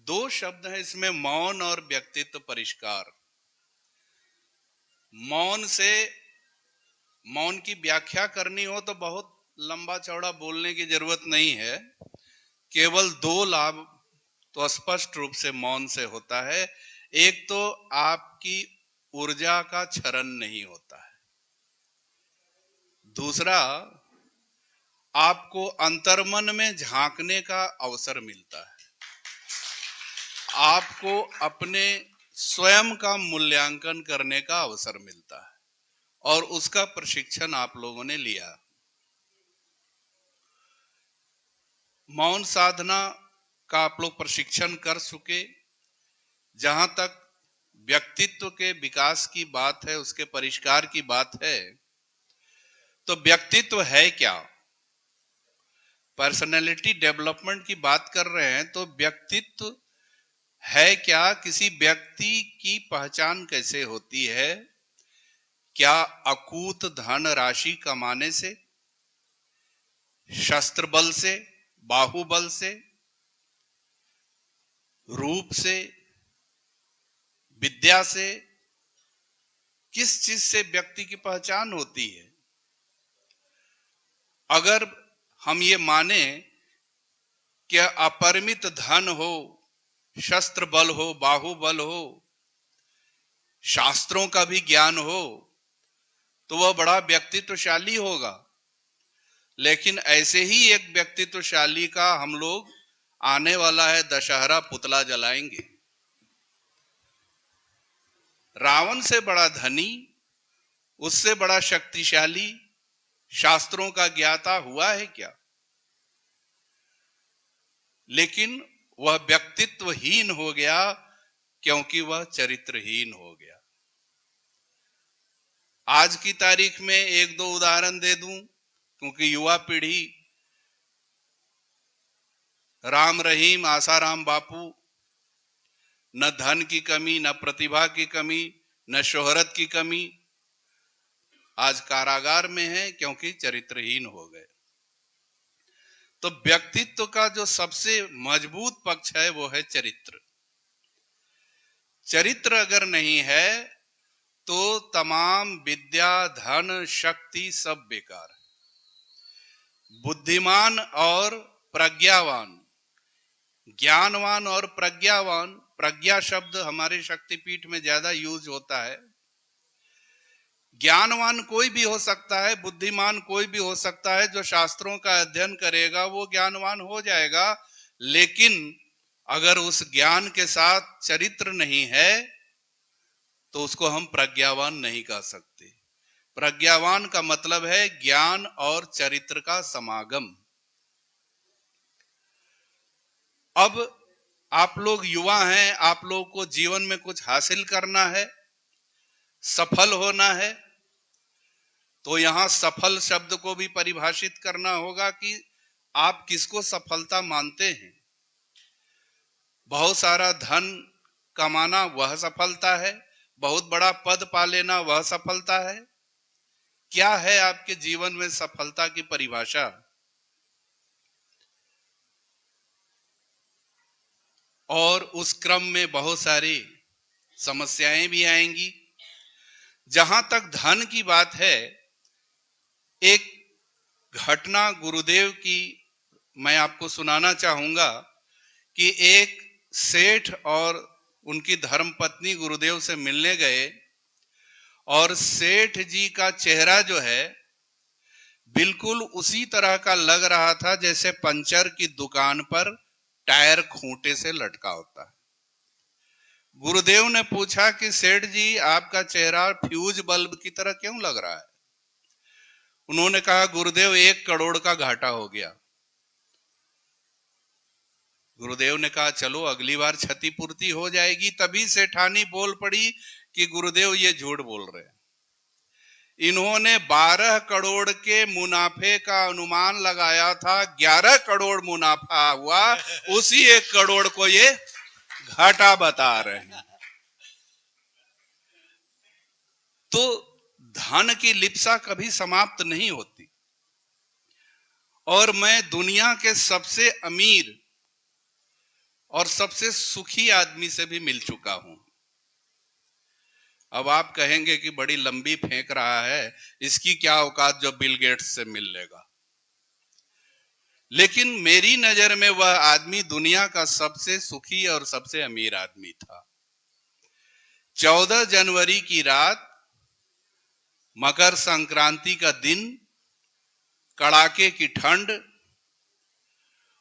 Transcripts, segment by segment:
दो शब्द हैं इसमें, मौन और व्यक्तित्व परिष्कार। मौन की व्याख्या करनी हो तो बहुत लंबा चौड़ा बोलने की जरूरत नहीं है। केवल दो लाभ तो स्पष्ट रूप से मौन से होता है। एक तो आपकी ऊर्जा का क्षरण नहीं होता है। दूसरा, आपको अंतर्मन में झांकने का अवसर मिलता है। आपको अपने स्वयं का मूल्यांकन करने का अवसर मिलता है और उसका प्रशिक्षण आप लोगों ने लिया। मौन साधना का आप लोग प्रशिक्षण कर चुके। जहां तक व्यक्तित्व के विकास की बात है, उसके परिष्कार की बात है, तो व्यक्तित्व है क्या? पर्सनैलिटी डेवलपमेंट की बात कर रहे हैं तो व्यक्तित्व है क्या? किसी व्यक्ति की पहचान कैसे होती है? क्या अकूत धन राशि कमाने से, शस्त्र बल से, बाहुबल से, रूप से, विद्या से? किस चीज से व्यक्ति की पहचान होती है? अगर हम ये माने कि अपरिमित धन हो, शस्त्र बल हो, बाहुबल हो, शास्त्रों का भी ज्ञान हो, तो वह बड़ा व्यक्तित्वशाली होगा। लेकिन ऐसे ही एक व्यक्तित्वशाली का हम लोग आने वाला है दशहरा पुतला जलाएंगे। रावण से बड़ा धनी, उससे बड़ा शक्तिशाली, शास्त्रों का ज्ञाता हुआ है क्या? लेकिन वह व्यक्तित्वहीन हो गया क्योंकि वह चरित्रहीन हो गया। आज की तारीख में एक दो उदाहरण दे दूं, क्योंकि युवा पीढ़ी राम रहीम, आसाराम बापू, न धन की कमी, न प्रतिभा की कमी, न शोहरत की कमी, आज कारागार में है क्योंकि चरित्रहीन हो गए। तो व्यक्तित्व का जो सबसे मजबूत पक्ष है वो है चरित्र। चरित्र अगर नहीं है तो तमाम विद्या, धन, शक्ति सब बेकार है। बुद्धिमान और प्रज्ञावान, ज्ञानवान और प्रज्ञावान, प्रज्ञा शब्द हमारे शक्तिपीठ में ज्यादा यूज होता है। ज्ञानवान कोई भी हो सकता है, बुद्धिमान कोई भी हो सकता है। जो शास्त्रों का अध्ययन करेगा वो ज्ञानवान हो जाएगा। लेकिन अगर उस ज्ञान के साथ चरित्र नहीं है तो उसको हम प्रज्ञावान नहीं कह सकते। प्रज्ञावान का मतलब है ज्ञान और चरित्र का समागम। अब आप लोग युवा हैं, आप लोग को जीवन में कुछ हासिल करना है, सफल होना है, तो यहां सफल शब्द को भी परिभाषित करना होगा कि आप किसको सफलता मानते हैं। बहुत सारा धन कमाना वह सफलता है, बहुत बड़ा पद पा लेना वह सफलता है? क्या है आपके जीवन में सफलता की परिभाषा? और उस क्रम में बहुत सारी समस्याएं भी आएंगी। जहां तक धन की बात है, एक घटना गुरुदेव की मैं आपको सुनाना चाहूंगा कि एक सेठ और उनकी धर्मपत्नी गुरुदेव से मिलने गए और सेठ जी का चेहरा जो है बिल्कुल उसी तरह का लग रहा था जैसे पंचर की दुकान पर टायर खूंटे से लटका होता है। गुरुदेव ने पूछा कि सेठ जी, आपका चेहरा फ्यूज बल्ब की तरह क्यों लग रहा है? उन्होंने कहा, गुरुदेव 1 करोड़ का घाटा हो गया। गुरुदेव ने कहा, चलो अगली बार क्षतिपूर्ति हो जाएगी। तभी सेठानी बोल पड़ी कि गुरुदेव ये झूठ बोल रहे हैं। इन्होंने 12 करोड़ के मुनाफे का अनुमान लगाया था, 11 करोड़ मुनाफा हुआ, उसी 1 करोड़ को ये घाटा बता रहे हैं। तो धन की लिप्सा कभी समाप्त नहीं होती। और मैं दुनिया के सबसे अमीर और सबसे सुखी आदमी से भी मिल चुका हूं। अब आप कहेंगे कि बड़ी लंबी फेंक रहा है, इसकी क्या औकात जो बिल गेट्स से मिल लेगा। लेकिन मेरी नजर में वह आदमी दुनिया का सबसे सुखी और सबसे अमीर आदमी था। 14 जनवरी की रात, मकर संक्रांति का दिन, कड़ाके की ठंड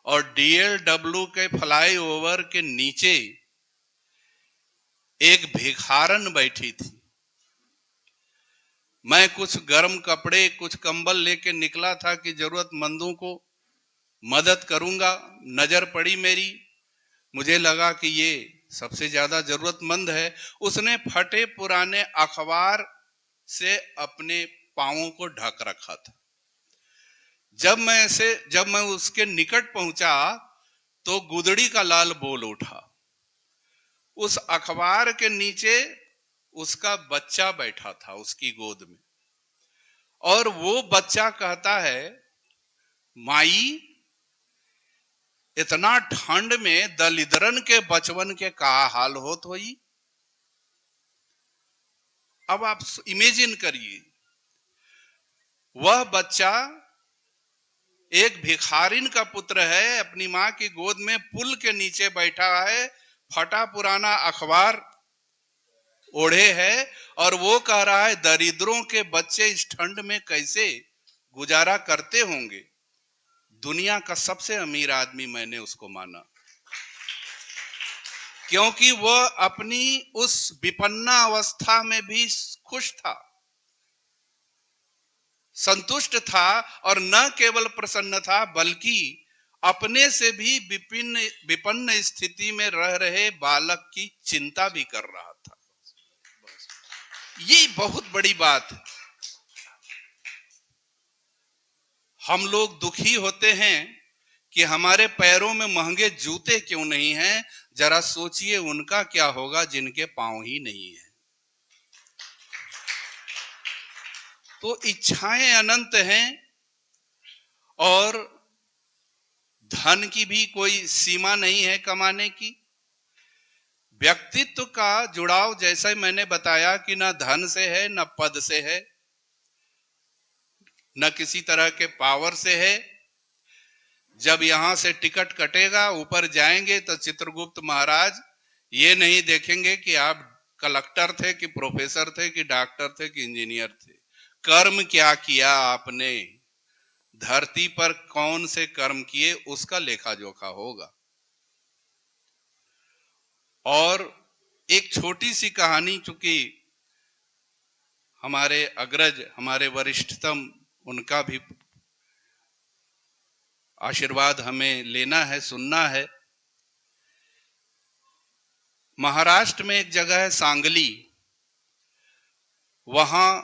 और DLW के फ्लाईओवर के नीचे एक भिखारन बैठी थी। मैं कुछ गर्म कपड़े, कुछ कंबल लेके निकला था कि जरूरतमंदों को मदद करूंगा। नजर पड़ी मेरी, मुझे लगा कि ये सबसे ज्यादा जरूरतमंद है। उसने फटे पुराने अखबार से अपने पांवों को ढक रखा था। जब मैं उसके निकट पहुंचा तो गुदड़ी का लाल बोल उठा। उस अखबार के नीचे उसका बच्चा बैठा था उसकी गोद में, और वो बच्चा कहता है, माई, इतना ठंड में दलिद्रन के बचवन के का हाल होत होई। अब आप इमेजिन करिए, वह बच्चा एक भिखारिन का पुत्र है, अपनी मां की गोद में पुल के नीचे बैठा है, फटा पुराना अखबार ओढ़े है, और वो कह रहा है दरिद्रों के बच्चे इस ठंड में कैसे गुजारा करते होंगे। दुनिया का सबसे अमीर आदमी मैंने उसको माना, क्योंकि वह अपनी उस विपन्ना अवस्था में भी खुश था, संतुष्ट था, और न केवल प्रसन्न था बल्कि अपने से भी विपन्न स्थिति में रह रहे बालक की चिंता भी कर रहा था। ये बहुत बड़ी बात है। हम लोग दुखी होते हैं कि हमारे पैरों में महंगे जूते क्यों नहीं हैं। जरा सोचिए उनका क्या होगा जिनके पांव ही नहीं है। तो इच्छाएं अनंत हैं और धन की भी कोई सीमा नहीं है कमाने की। व्यक्तित्व का जुड़ाव, जैसा मैंने बताया, कि न धन से है, न पद से है, न किसी तरह के पावर से है। जब यहां से टिकट कटेगा, ऊपर जाएंगे, तो चित्रगुप्त महाराज ये नहीं देखेंगे कि आप कलेक्टर थे कि प्रोफेसर थे कि डॉक्टर थे कि इंजीनियर थे। कर्म क्या किया आपने, धरती पर कौन से कर्म किए, उसका लेखा जोखा होगा। और एक छोटी सी कहानी, चूंकि हमारे अग्रज, हमारे वरिष्ठतम, उनका भी आशीर्वाद हमें लेना है, सुनना है। महाराष्ट्र में एक जगह है सांगली, वहां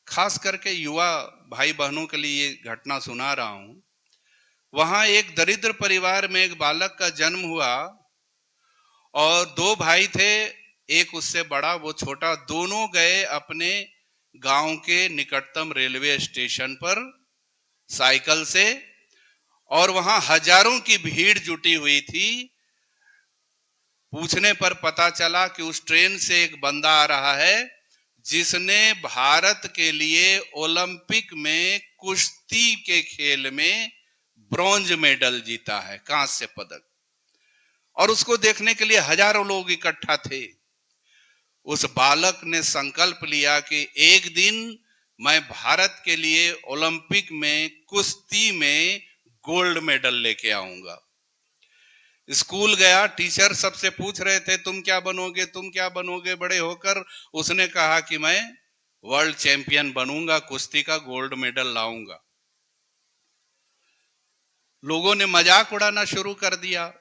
खास करके युवा भाई बहनों के लिए ये घटना सुना रहा हूं। वहां एक दरिद्र परिवार में एक बालक का जन्म हुआ, और 2 भाई थे, एक उससे बड़ा, वो छोटा। दोनों गए अपने गांव के निकटतम रेलवे स्टेशन पर साइकिल से, और वहां हजारों की भीड़ जुटी हुई थी। पूछने पर पता चला कि उस ट्रेन से एक बंदा आ रहा है जिसने भारत के लिए ओलंपिक में कुश्ती के खेल में ब्रॉन्ज मेडल जीता है, कांस्य पदक, और उसको देखने के लिए हजारों लोग इकट्ठा थे। उस बालक ने संकल्प लिया कि एक दिन मैं भारत के लिए ओलंपिक में कुश्ती में गोल्ड मेडल लेके आऊंगा। स्कूल गया, टीचर सबसे पूछ रहे थे तुम क्या बनोगे, तुम क्या बनोगे बड़े होकर। उसने कहा कि मैं वर्ल्ड चैंपियन बनूंगा, कुश्ती का गोल्ड मेडल लाऊंगा। लोगों ने मजाक उड़ाना शुरू कर दिया,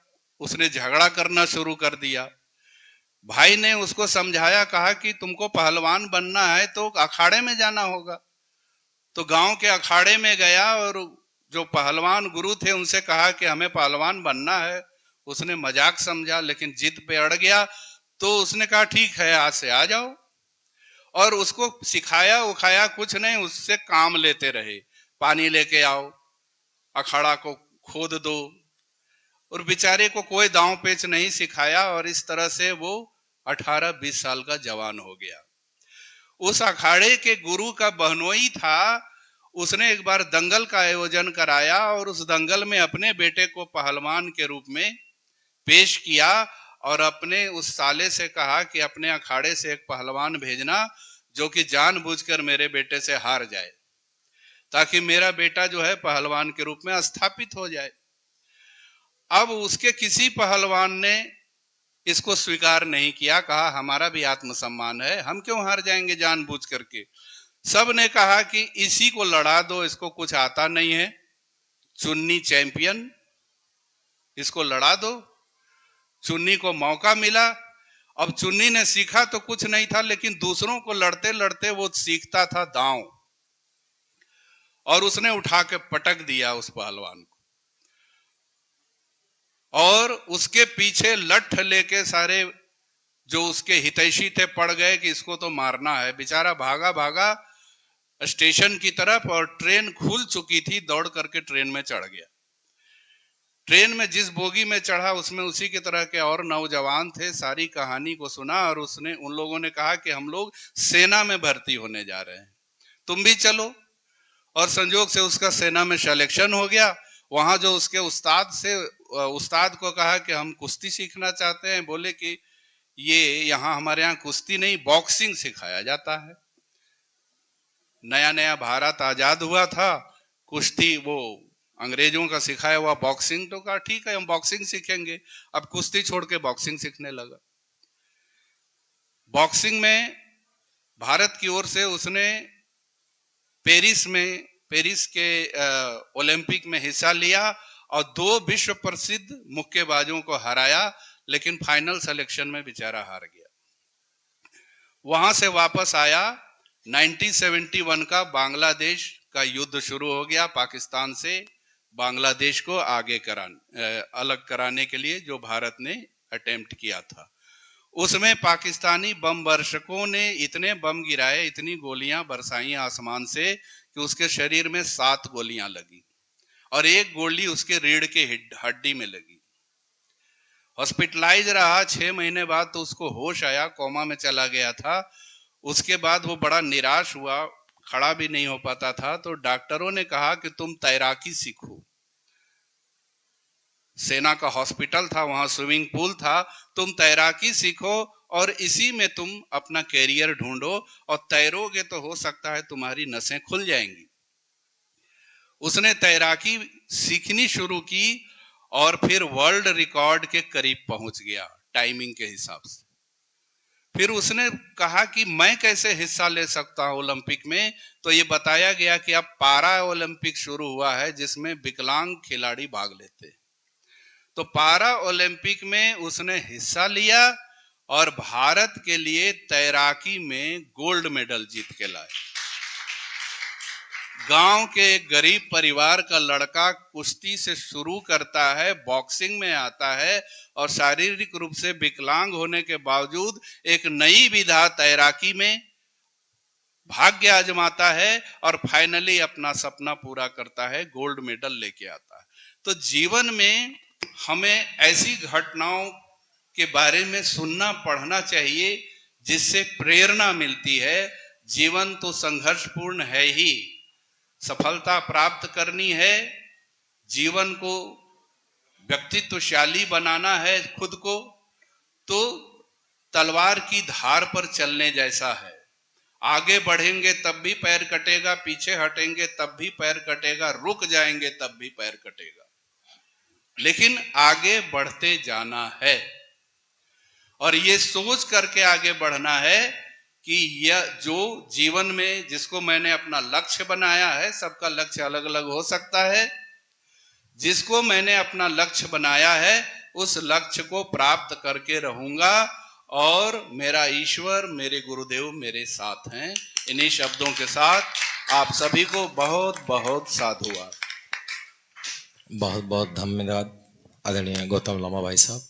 उसने झगड़ा करना शुरू कर दिया। भाई ने उसको समझाया, कहा कि तुमको पहलवान बनना है तो अखाड़े में जाना होगा। तो गांव के अखाड़े में गया और जो पहलवान गुरु थे उनसे कहा कि हमें पहलवान बनना है। उसने मजाक समझा लेकिन जिद पे अड़ गया, तो उसने कहा ठीक है, आज से आ जाओ। और उसको सिखाया उखाया कुछ नहीं, उससे काम लेते रहे। पानी लेके आओ, अखाड़ा को खोद दो, और बेचारे को कोई दांव पेच नहीं सिखाया और इस तरह से वो 18-20 साल का जवान हो गया। उस अखाड़े के गुरु का बहनोई था, उसने एक बार दंगल का आयोजन कराया और उस दंगल में अपने बेटे को पहलवान के रूप में पेश किया और अपने उस साले से कहा कि अपने अखाड़े से एक पहलवान भेजना जो कि जानबूझकर मेरे बेटे से हार जाए, ताकि मेरा बेटा जो है पहलवान के रूप में स्थापित हो जाए। अब उसके किसी पहलवान ने इसको स्वीकार नहीं किया, कहा हमारा भी आत्मसम्मान है, हम क्यों हार जाएंगे जानबूझ करके। सब ने कहा कि इसी को लड़ा दो, इसको कुछ आता नहीं है, चुन्नी चैंपियन, इसको लड़ा दो। चुन्नी को मौका मिला। अब चुन्नी ने सीखा तो कुछ नहीं था, लेकिन दूसरों को लड़ते लड़ते वो सीखता था दांव, और उसने उठा के पटक दिया उस पहलवान को, और उसके पीछे लठ लेके सारे जो उसके हितैषी थे पड़ गए कि इसको तो मारना है। बेचारा भागा भागा स्टेशन की तरफ, और ट्रेन खुल चुकी थी, दौड़ करके ट्रेन में चढ़ गया। ट्रेन में जिस बोगी में चढ़ा उसमें उसी की तरह के और नौजवान थे। सारी कहानी को सुना और उन लोगों ने कहा कि हम लोग सेना में भर्ती होने जा रहे हैं, तुम भी चलो। और संजोग से उसका सेना में सिलेक्शन हो गया। वहां जो उसके उस्ताद को कहा कि हम कुश्ती सीखना चाहते हैं, बोले कि ये यहाँ हमारे यहाँ कुश्ती नहीं, बॉक्सिंग सिखाया जाता है। नया नया भारत आजाद हुआ था, कुश्ती वो अंग्रेजों का सिखाया हुआ बॉक्सिंग, तो कहा ठीक है हम बॉक्सिंग सीखेंगे। अब कुश्ती छोड़ के बॉक्सिंग सीखने लगा। बॉक्सिंग में भारत की ओर से उसने पेरिस के ओलंपिक में हिस्सा लिया और 2 विश्व प्रसिद्ध मुक्केबाजों को हराया, लेकिन फाइनल सिलेक्शन में बेचारा हार गया। वहां से वापस आया। 1971 का बांग्लादेश का युद्ध शुरू हो गया। पाकिस्तान से बांग्लादेश को अलग कराने के लिए जो भारत ने अटेम्प्ट किया था, उसमें पाकिस्तानी बम वर्षकों ने इतने बम गिराए, इतनी गोलियां बरसाई आसमान से कि उसके शरीर में 7 गोलियां लगी और 1 गोली उसके रीढ़ के हड्डी में लगी। हॉस्पिटलाइज रहा। 6 महीने बाद तो उसको होश आया, कोमा में चला गया था। उसके बाद वो बड़ा निराश हुआ, खड़ा भी नहीं हो पाता था। तो डॉक्टरों ने कहा कि तुम तैराकी सीखो। सेना का हॉस्पिटल था, वहां स्विमिंग पूल था, तुम तैराकी सीखो और इसी में तुम अपना कैरियर ढूंढो, और तैरोगे तो हो सकता है तुम्हारी नसें खुल जाएंगी। उसने तैराकी सीखनी शुरू की और फिर वर्ल्ड रिकॉर्ड के करीब पहुंच गया टाइमिंग के हिसाब से। फिर उसने कहा कि मैं कैसे हिस्सा ले सकता हूं ओलंपिक में। तो ये बताया गया कि अब पारा ओलंपिक शुरू हुआ है जिसमें विकलांग खिलाड़ी भाग लेते हैं। तो पारा ओलंपिक में उसने हिस्सा लिया और भारत के लिए तैराकी में गोल्ड मेडल जीत के लाए। गांव के एक गरीब परिवार का लड़का कुश्ती से शुरू करता है, बॉक्सिंग में आता है और शारीरिक रूप से विकलांग होने के बावजूद एक नई विधा तैराकी में भाग्य आजमाता है और फाइनली अपना सपना पूरा करता है, गोल्ड मेडल लेके आता है। तो जीवन में हमें ऐसी घटनाओं के बारे में सुनना पढ़ना चाहिए जिससे प्रेरणा मिलती है। जीवन तो संघर्षपूर्ण है ही, सफलता प्राप्त करनी है, जीवन को व्यक्तित्वशाली बनाना है खुद को, तो तलवार की धार पर चलने जैसा है। आगे बढ़ेंगे तब भी पैर कटेगा, पीछे हटेंगे तब भी पैर कटेगा, रुक जाएंगे तब भी पैर कटेगा, लेकिन आगे बढ़ते जाना है। और ये सोच करके आगे बढ़ना है कि यह जो जीवन में जिसको मैंने अपना लक्ष्य बनाया है, सबका लक्ष्य अलग अलग हो सकता है, जिसको मैंने अपना लक्ष्य बनाया है उस लक्ष्य को प्राप्त करके रहूंगा और मेरा ईश्वर, मेरे गुरुदेव मेरे साथ हैं। इन्हीं शब्दों के साथ आप सभी को बहुत बहुत साधुवाद। बहुत बहुत धन्यवाद आदरणीय गौतम लामा भाई साहब।